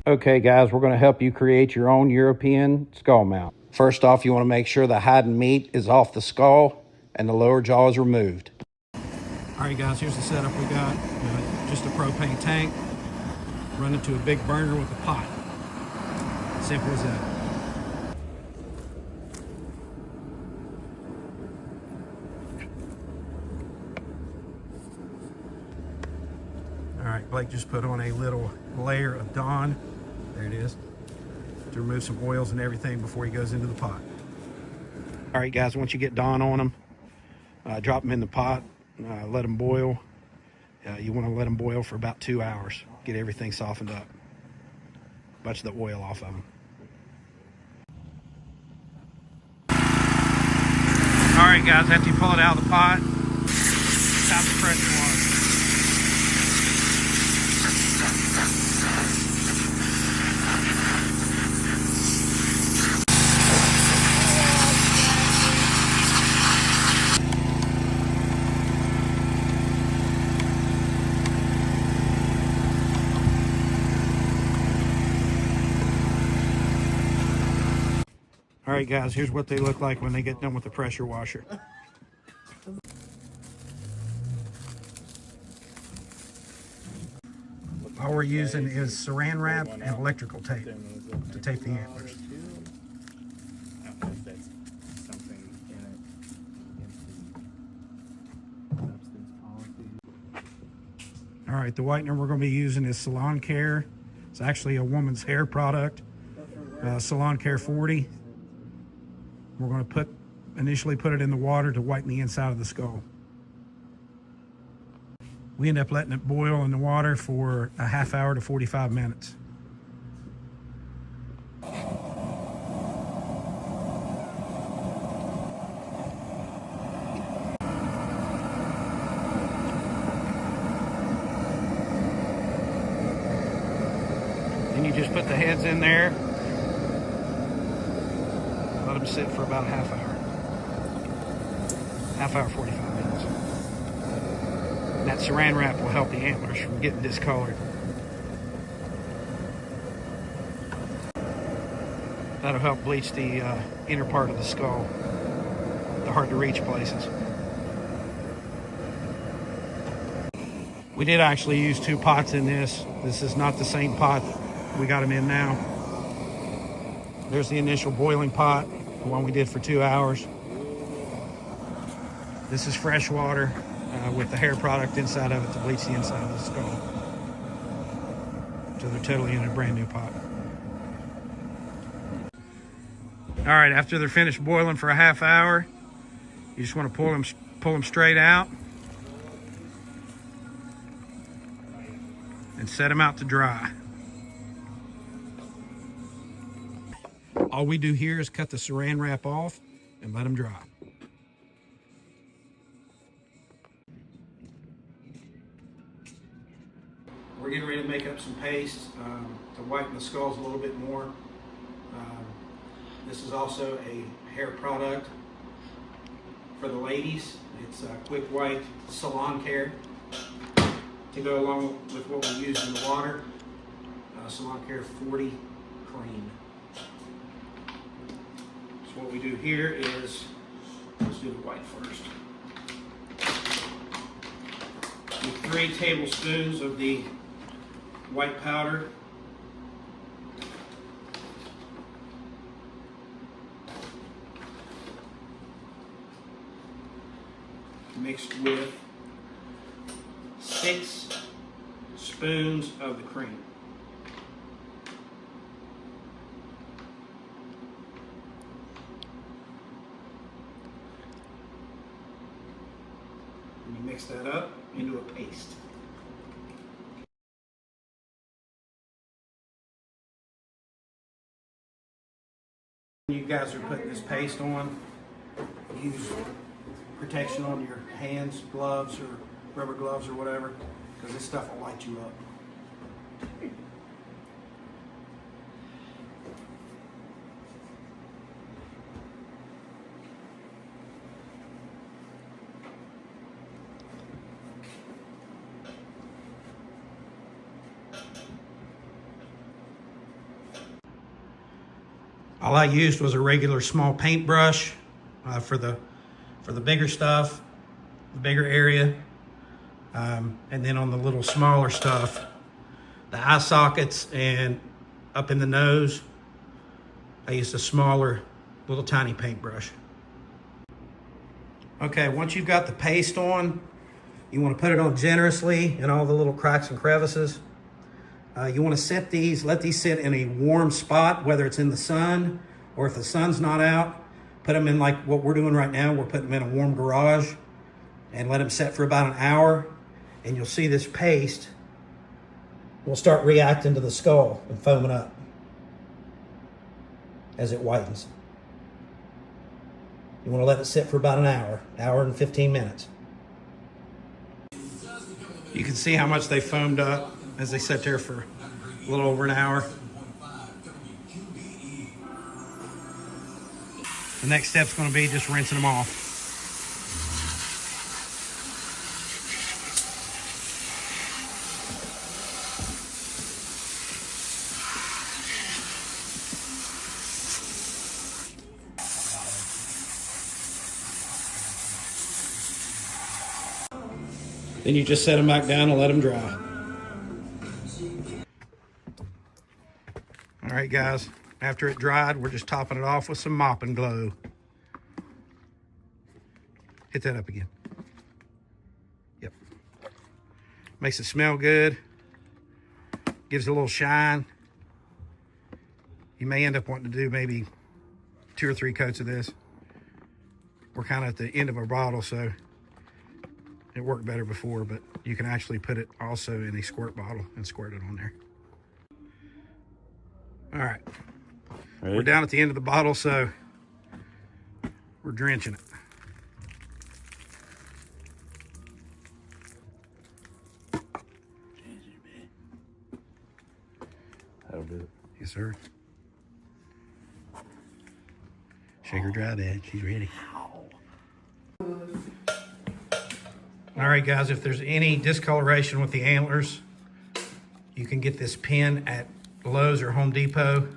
Okay guys, we're going to help you create your own European skull mount. First off, you want to make sure the hide and meat is off the skull and the lower jaw is removed. Alright guys, here's the setup we got. Just a propane tank, run into a big burner with a pot. Simple as that. Alright, Blake just put on a little layer of Dawn. There it is. To remove some oils and everything before he goes into the pot. Alright guys, once you get Dawn on them, drop them in the pot, let them boil. You want to let them boil for about 2 hours. Get everything softened up. Bunch of the oil off of them. Alright guys, after you pull it out of the pot, stop the pressure water. All right, guys, here's what they look like when they get done with the pressure washer. All we're using is saran wrap and electrical tape to tape the antlers. All right, the whitener we're going to be using is Salon Care. It's actually a woman's hair product, Salon Care 40. We're going to initially put it in the water to whiten the inside of the skull. We end up letting it boil in the water for a half hour to 45 minutes. Then you just put the heads in there. Let them sit for about a half hour, 45 minutes. And that saran wrap will help the antlers from getting discolored. That'll help bleach the inner part of the skull, the hard to reach places. We did actually use 2 pots in this. This is not the same pot that we got them in now. There's the initial boiling pot, the one we did for 2 hours. This is fresh water with the hair product inside of it to bleach the inside of the skull. So they're totally in a brand new pot. All right, after they're finished boiling for a half hour, you just want to pull them straight out and set them out to dry. All we do here is cut the saran wrap off and let them dry. We're getting ready to make up some paste to whiten the skulls a little bit more. This is also a hair product for the ladies. It's Quick White Salon Care to go along with what we use in the water. Salon Care 40 Cream. So what we do here is, let's do the white first. 3 tablespoons of the white powder. Mixed with 6 spoons of the cream. And you mix that up into a paste. When you guys are putting this paste on, use protection on your hands, gloves, or rubber gloves or whatever, because this stuff will light you up. All I used was a regular small paintbrush for the bigger stuff, the bigger area. And then on the little smaller stuff, the eye sockets and up in the nose, I used a smaller, little tiny paintbrush. Okay, once you've got the paste on, you want to put it on generously in all the little cracks and crevices. You want to set these, let these sit in a warm spot, whether it's in the sun or if the sun's not out. Put them in like what we're doing right now. We're putting them in a warm garage and let them set for about an hour. And you'll see this paste will start reacting to the skull and foaming up as it whitens. You want to let it sit for about an hour and 15 minutes. You can see how much they foamed up as they sat there for a little over an hour. The next step's going to be just rinsing them off. Then you just set them back down and let them dry. All right, guys, after it dried, we're just topping it off with some mopping glow. Hit that up again. Yep. Makes it smell good. Gives it a little shine. You may end up wanting to do maybe 2 or 3 coats of this. We're kind of at the end of our bottle, so it worked better before, but you can actually put it also in a squirt bottle and squirt it on there. All right. Ready? We're down at the end of the bottle, so we're drenching it. That'll do it. Yes, sir. Shake her dry, Dad. She's ready. All right, guys, if there's any discoloration with the antlers, you can get this pin at Lowe's or Home Depot.